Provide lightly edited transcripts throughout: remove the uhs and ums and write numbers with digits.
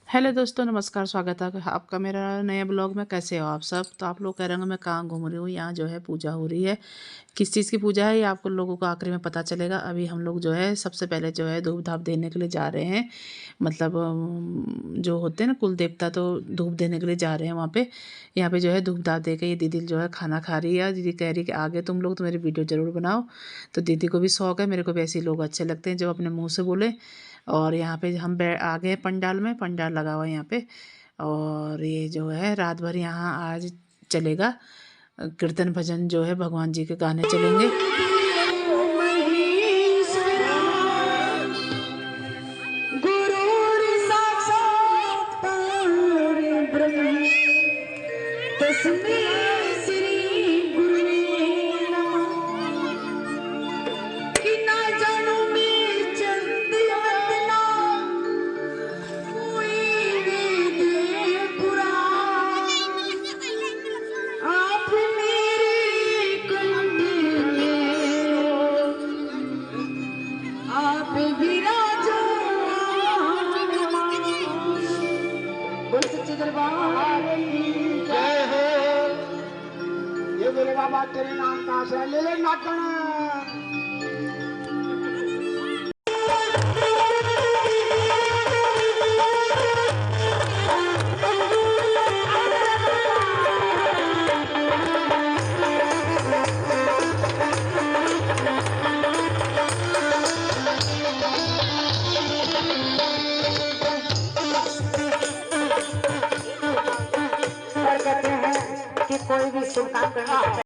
Hello दोस्तों, नमस्कार। स्वागत है आपका मेरा नए ब्लॉग में। कैसे हो आप सब? तो आप लोग कह रहे होंगे मैं कहाँ घूम रही हूँ। यहाँ जो है पूजा हो रही है। किस चीज़ की पूजा है ये आपको लोगों को आखिरी में पता चलेगा। अभी हम लोग जो है सबसे पहले जो है धूप धाप देने के लिए जा रहे हैं। मतलब जो होते हैं ना कुल देवता, तो धूप देने के लिए जा रहे हैं वहाँ पे। यहाँ पे जो है धूप धाप दे के ये दीदी जो है खाना खा रही है। दीदी कह रही है कि आगे तुम लोग तो मेरी वीडियो ज़रूर बनाओ। तो दीदी को भी शौक है, मेरे को भी ऐसे लोग अच्छे लगते हैं जो अपने मुँह से बोले। और यहाँ पे हम आ गए पंडाल में। पंडाल लगा हुआ है यहाँ पे। और ये जो है रात भर यहाँ आज चलेगा कीर्तन भजन, जो है भगवान जी के गाने चलेंगे। ये बोले बाबा तेरे नाम का आसरा ले ले नाटन। कहते हैं कि कोई भी शुभ काम करना है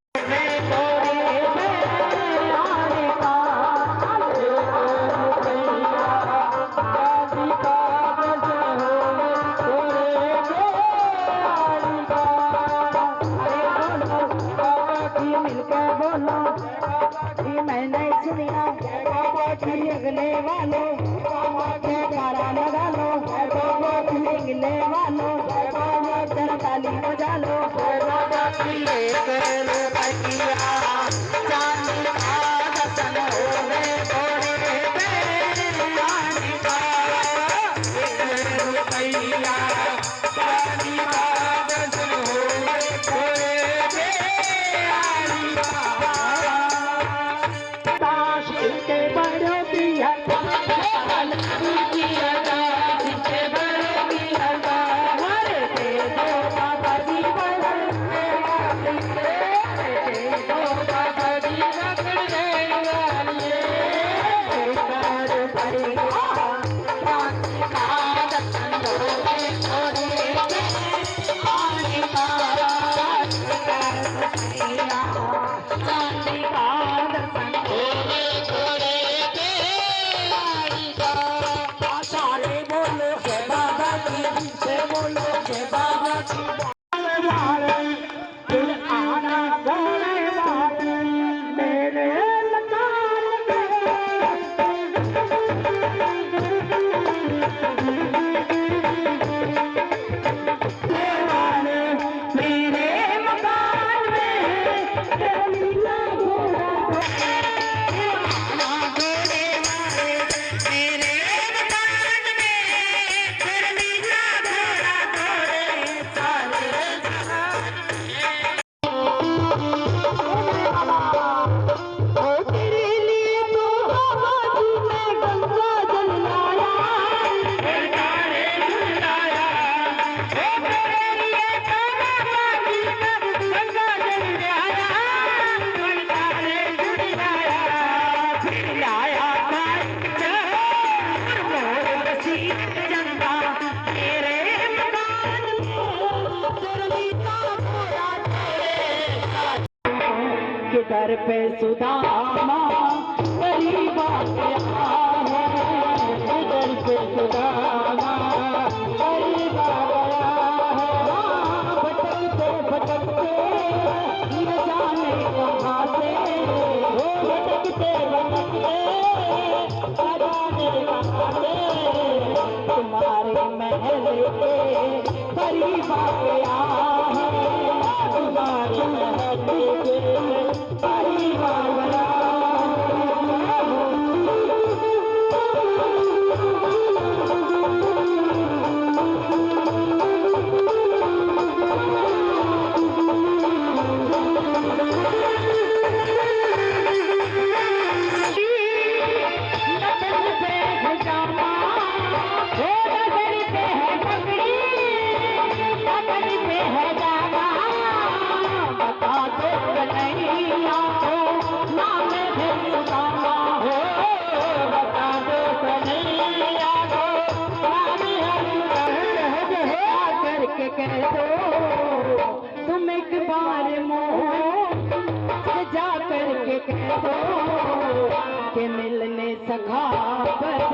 मैंने सुनिया अगले वालों लगा लो अगले वालों जरा ताली बजा लो। घर पे सुदामा गरीब गया है, घर पे सुदामा गरीब गया है। भटकते भटकते न जाने कहाँ से, भटकते भटकते न जाने कहाँ से तुम्हारे महल के करीब गया है, तुम्हारे महल के परिवार कह दो तुम एक बार मोह से जा करके कह दो कि मिलने सखावत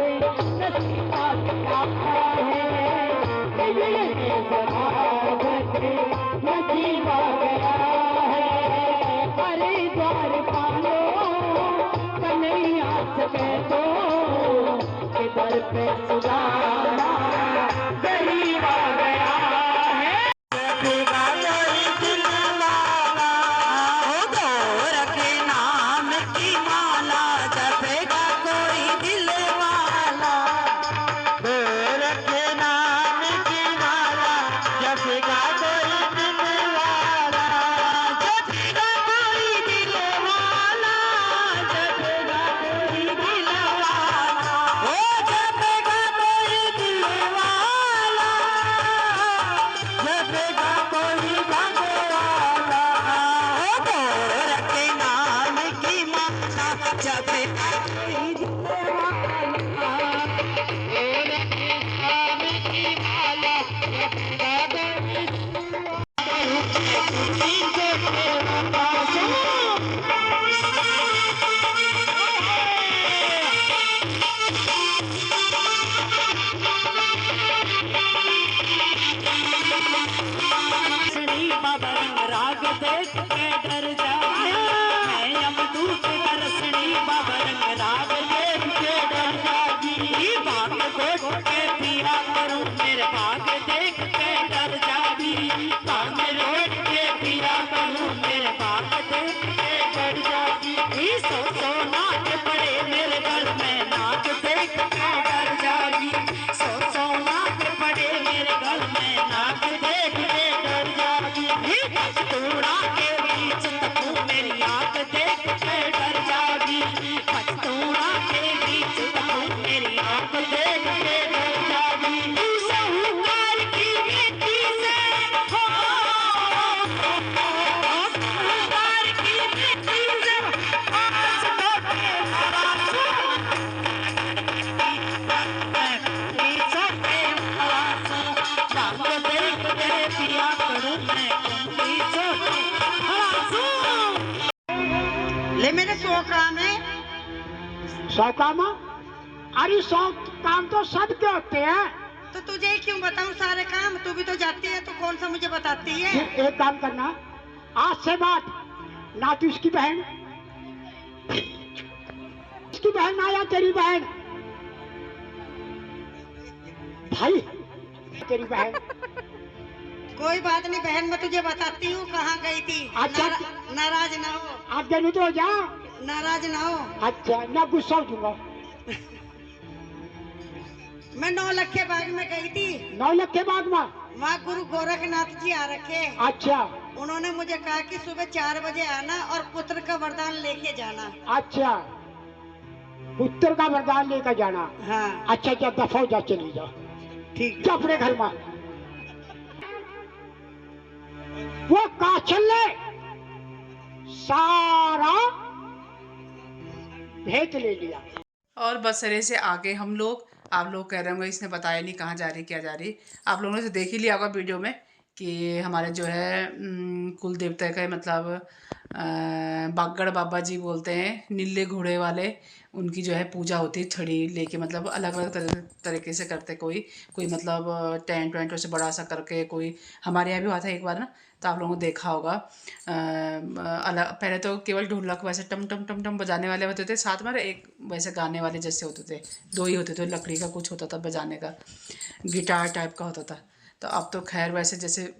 नसीबा क्या है, मिलने सखावत नसीबा गया है। अरे द्वार पालो कन्हैया से कह दो कि दर पे सुदामा गरीब आ गया है। ले मेरे 100 काम है। 100 काम? अरे 100 काम तो सबके होते हैं। तो तुझे ही क्यों बताऊं सारे काम? तू भी तो जाती है, तो कौन सा मुझे बताती है? एक काम करना, आज से बात ना तू इसकी बहन, इसकी बहन ना या तेरी बहन, भाई तेरी बहन। कोई बात नहीं बहन, मैं तुझे बताती हूँ कहाँ गई थी। अच्छा। नाराज ना हो। आप जरूर तो हो जा। नाराज ना हो। अच्छा, ना गुस्सा हो दूंगा। मैं 9 लख के बाग में गई थी। 9 लख के बाग में? वहाँ गुरु गोरखनाथ जी आ रखे। अच्छा। उन्होंने मुझे कहा कि सुबह 4 बजे आना और पुत्र का वरदान लेके जाना। अच्छा, पुत्र का वरदान लेकर जाना। हाँ। अच्छा, जब दफा हो जा, चली जा। ठीक। जा अपने घर में। वो काछल ने सारा भेद ले लिया। और बसरे से आगे हम लोग, आप लोग कह रहे होंगे इसने बताया नहीं कहाँ जा रही क्या जा रही। आप लोगों ने तो देख ही लिया होगा वीडियो में कि हमारे जो है कुल देवता का मतलब बागड़ बाबा जी बोलते हैं, नीले घोड़े वाले, उनकी जो है पूजा होती है छड़ी लेके, मतलब अलग अलग तरीके से करते। कोई मतलब टेंट वेंट वैसे बड़ा सा करके, कोई हमारे यहाँ भी हुआ था एक बार ना, तो आप लोगों ने देखा होगा। अलग पहले तो केवल ढोलक वैसे टम टम टम टम बजाने वाले होते थे, साथ में एक वैसे गाने वाले जैसे होते थे, 2 ही होते थे, लकड़ी का कुछ होता था बजाने का, गिटार टाइप का होता था। तो अब तो खैर वैसे जैसे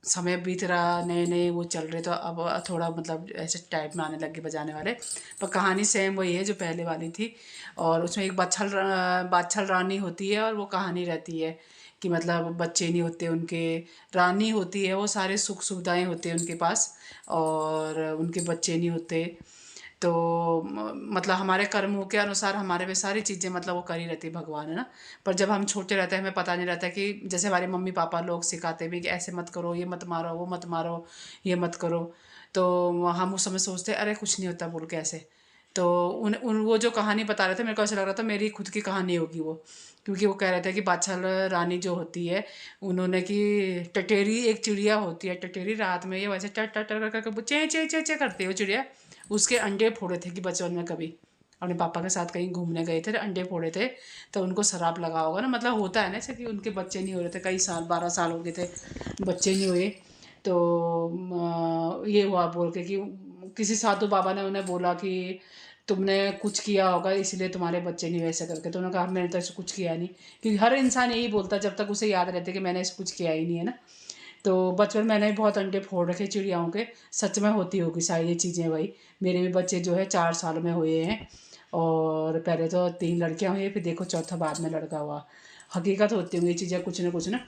समय बीत रहा, नए नए वो चल रहे, तो अब थोड़ा मतलब ऐसे टाइप में आने लगे बजाने वाले। पर कहानी सेम वही है जो पहले वाली थी। और उसमें एक बाछल रानी होती है, और वो कहानी रहती है कि मतलब बच्चे नहीं होते उनके, रानी होती है, वो सारे सुख सुविधाएं होते हैं उनके पास, और उनके बच्चे नहीं होते। तो मतलब हमारे कर्मों के अनुसार हमारे में सारी चीज़ें मतलब वो करी रहती है भगवान, है ना। पर जब हम छोटे रहते हैं हमें पता नहीं रहता कि जैसे हमारे मम्मी पापा लोग सिखाते भी कि ऐसे मत करो, ये मत मारो, वो मत मारो, ये मत करो। तो हम उस समय सोचते अरे कुछ नहीं होता बोल के ऐसे। तो उन वो जो कहानी बता रहे थे, मेरे को ऐसा लग रहा था मेरी खुद की कहानी होगी वो, क्योंकि वो कह रहे थे कि बादशाह रानी जो होती है उन्होंने कि टटेरी एक चिड़िया होती है, टटेरी रात में ये वैसे टट टट टट करके चे चे चे चे करती है वो चिड़िया, उसके अंडे फोड़े थे कि बचपन में कभी अपने पापा के साथ कहीं घूमने गए थे, अंडे फोड़े थे, तो उनको शराब लगा होगा ना, मतलब होता है ना ऐसे कि उनके बच्चे नहीं हो रहे थे, कई साल 12 साल हो गए थे बच्चे नहीं हुए। तो ये हुआ बोल के कि किसी साधु बाबा ने उन्हें बोला कि तुमने कुछ किया होगा इसलिए तुम्हारे बच्चे नहीं वैसे करके, तो उन्होंने कहा मैंने तो ऐसे कुछ किया नहीं, क्योंकि हर इंसान यही बोलता जब तक उसे याद रहते कि मैंने ऐसे कुछ किया ही नहीं है ना। तो बचपन मैंने भी बहुत अंडे फोड़ रखे चिड़ियाओं के, सच में होती होगी शायद ये चीज़ें भाई। मेरे भी बच्चे जो है 4 साल में हुए हैं, और पहले तो 3 लड़कियां हुई, फिर देखो चौथा बाद में लड़का हुआ। हकीकत होती होंगी ये चीज़ें कुछ ना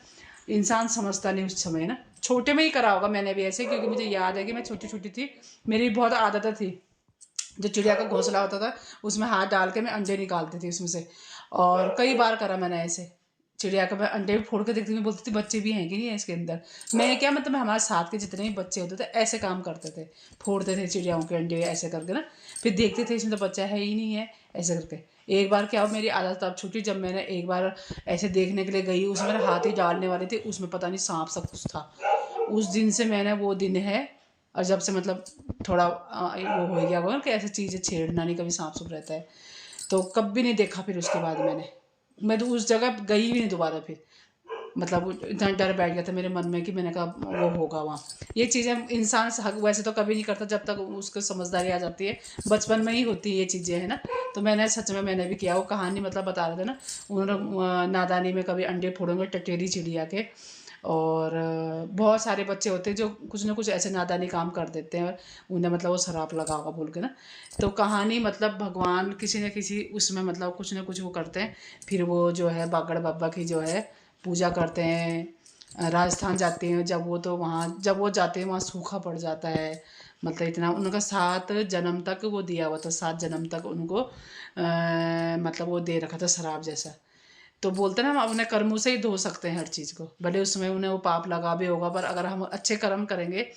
इंसान समझता नहीं उस समय ना। छोटे में ही करा होगा मैंने भी ऐसे, क्योंकि मुझे याद है कि मैं छोटी छोटी थी, मेरी बहुत आदत थी, जो चिड़िया का घोंसला होता था उसमें हाथ डाल के मैं अंडे निकालती थी उसमें से, और कई बार करा मैंने ऐसे। चिड़िया का मैं अंडे फोड़ के देखती थी, मैं बोलती थी बच्चे भी हैं कि नहीं है इसके अंदर। मैं क्या मतलब हमारे साथ के जितने भी बच्चे होते थे ऐसे काम करते थे, फोड़ते थे चिड़ियाओं के अंडे ऐसे करके ना, फिर देखते थे इसमें तो बच्चा है ही नहीं है ऐसे करके। एक बार क्या मेरी आदत तब छूटी जब मैंने एक बार ऐसे देखने के लिए गई, उसमें मेरा हाथ ही डालने वाली थी, उसमें पता नहीं सांप सब कुछ था। उस दिन से मैंने वो दिन है, और जब से मतलब थोड़ा वो हो गया होगा कि ऐसी चीज़ें छेड़ना नहीं, कभी सांप सुप रहता है, तो कभी नहीं देखा फिर उसके बाद मैं तो उस जगह गई भी नहीं दोबारा फिर। मतलब इतना डर बैठ गया था मेरे मन में कि मैंने कहा वो होगा वहाँ। ये चीज़ें इंसान वैसे तो कभी नहीं करता जब तक उसको समझदारी आ जाती है, बचपन में ही होती है ये चीज़ें है ना। तो मैंने सच में मैंने भी किया, वो कहानी मतलब बता रहे थे ना, उन्होंने नादानी में कभी अंडे फोड़ेंगे टटेरी चिड़िया के, और बहुत सारे बच्चे होते हैं जो कुछ ना कुछ ऐसे नादानी काम कर देते हैं, उन्हें मतलब वो शराब लगा होगा बोल के ना। तो कहानी मतलब भगवान किसी न किसी उसमें मतलब कुछ ना कुछ वो करते हैं। फिर वो जो है बागड़ बाबा की जो है पूजा करते हैं, राजस्थान जाते हैं जब वो, तो वहाँ जब वो जाते हैं वहाँ सूखा पड़ जाता है, मतलब इतना उनका 7 जन्म तक वो दिया हुआ था, 7 जन्म तक उनको मतलब वो दे रखा था शराब जैसा। तो बोलते ना हम अपने कर्मों से ही धो सकते हैं हर चीज़ को, भले उसमें उन्हें वो पाप लगा भी होगा, पर अगर हम अच्छे कर्म करेंगे,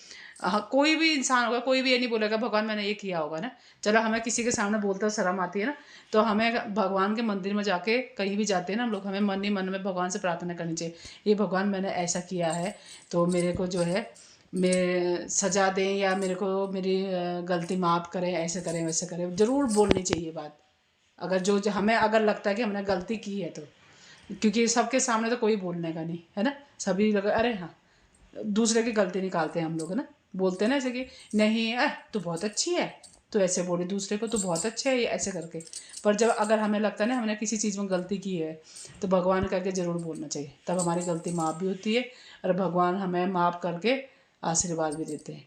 कोई भी इंसान होगा, कोई भी ये नहीं बोलेगा भगवान मैंने ये किया होगा ना। चलो हमें किसी के सामने बोलते हो शर्म आती है ना, तो हमें भगवान के मंदिर में जाके कहीं भी जाते हैं ना हम लोग, हमें मन ही मन में भगवान से प्रार्थना करनी चाहिए, ये भगवान मैंने ऐसा किया है तो मेरे को जो है मैं सजा दें, या मेरे को मेरी गलती माफ़ करें, ऐसे करें वैसे करें, ज़रूर बोलनी चाहिए बात। अगर जो हमें अगर लगता है कि हमने गलती की है तो, क्योंकि सबके सामने तो कोई बोलने का नहीं है ना, सभी लोग अरे हाँ दूसरे की गलती निकालते हैं हम लोग है ना, बोलते हैं ना ऐसे कि नहीं तू बहुत अच्छी है, तो ऐसे बोले दूसरे को तो बहुत अच्छा है ये ऐसे करके। पर जब अगर हमें लगता है ना हमने किसी चीज़ में गलती की है, तो भगवान करके ज़रूर बोलना चाहिए, तब हमारी गलती माफ़ भी होती है, और भगवान हमें माफ़ करके आशीर्वाद भी देते हैं।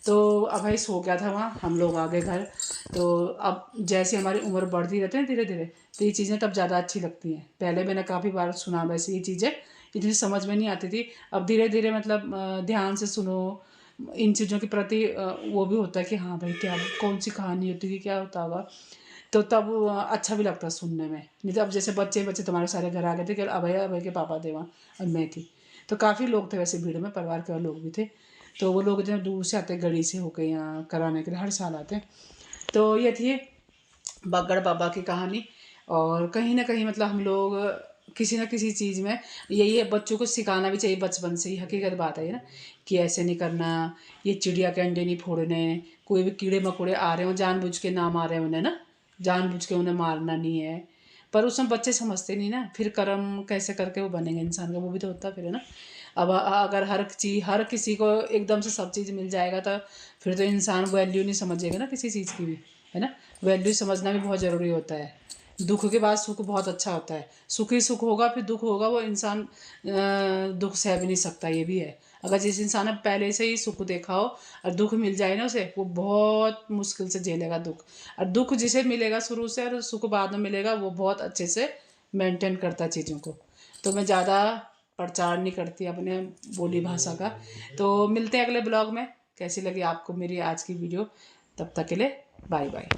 तो अब भाई सो गया था वहाँ, हम लोग आ गए घर। तो अब जैसे हमारी उम्र बढ़ती रहती है धीरे धीरे, तो ये चीज़ें तब ज़्यादा अच्छी लगती हैं। पहले मैंने काफ़ी बार सुना वैसे ये चीज़ें इतनी समझ में नहीं आती थी, अब धीरे धीरे मतलब ध्यान से सुनो, इन चीज़ों के प्रति वो भी होता है कि हाँ भाई क्या कौन सी कहानी होती है, क्या होता होगा, तो तब अच्छा भी लगता है सुनने में। नहीं तो अब जैसे बच्चे बच्चे तुम्हारे सारे घर आ गए थे कि अभय के पापा थे वहाँ, और मैं थी, तो काफ़ी लोग थे वैसे भीड़ में, परिवार के और लोग भी थे। तो वो लोग इतने दूर से आते गढ़ी से होकर यहाँ कराने के लिए, हर साल आते हैं। तो ये थी बागड़ बाबा की कहानी। और कहीं ना कहीं मतलब हम लोग किसी न किसी चीज़ में यही है, बच्चों को सिखाना भी चाहिए बचपन से ही, हकीकत बात है ना, कि ऐसे नहीं करना, ये चिड़िया के अंडे नहीं फोड़ने, कोई भी कीड़े मकोड़े आ रहे हो जानबूझ के ना मारे उन्हें ना, जानबूझ के उन्हें मारना नहीं है। पर उस समय बच्चे समझते नहीं ना, फिर कर्म कैसे करके वो बनेंगे इंसान का, वो भी तो होता फिर है ना। अब अगर हर किसी को एकदम से सब चीज़ मिल जाएगा तो फिर तो इंसान वैल्यू नहीं समझेगा ना किसी चीज़ की भी, है ना। वैल्यू समझना भी बहुत ज़रूरी होता है। दुख के बाद सुख बहुत अच्छा होता है, सुख ही सुख होगा फिर दुख होगा, वो इंसान दुख सह भी नहीं सकता, ये भी है। अगर जिस इंसान ने पहले से ही सुख देखा हो और दुख मिल जाए ना उसे, वो बहुत मुश्किल से झेलेगा दुख। और दुख जिसे मिलेगा शुरू से और सुख बाद में मिलेगा, वो बहुत अच्छे से मेंटेन करता है चीज़ों को। तो मैं ज़्यादा प्रचार नहीं करती अपने बोली भाषा का। तो मिलते हैं अगले ब्लॉग में। कैसी लगी आपको मेरी आज की वीडियो, तब तक के लिए बाय बाय।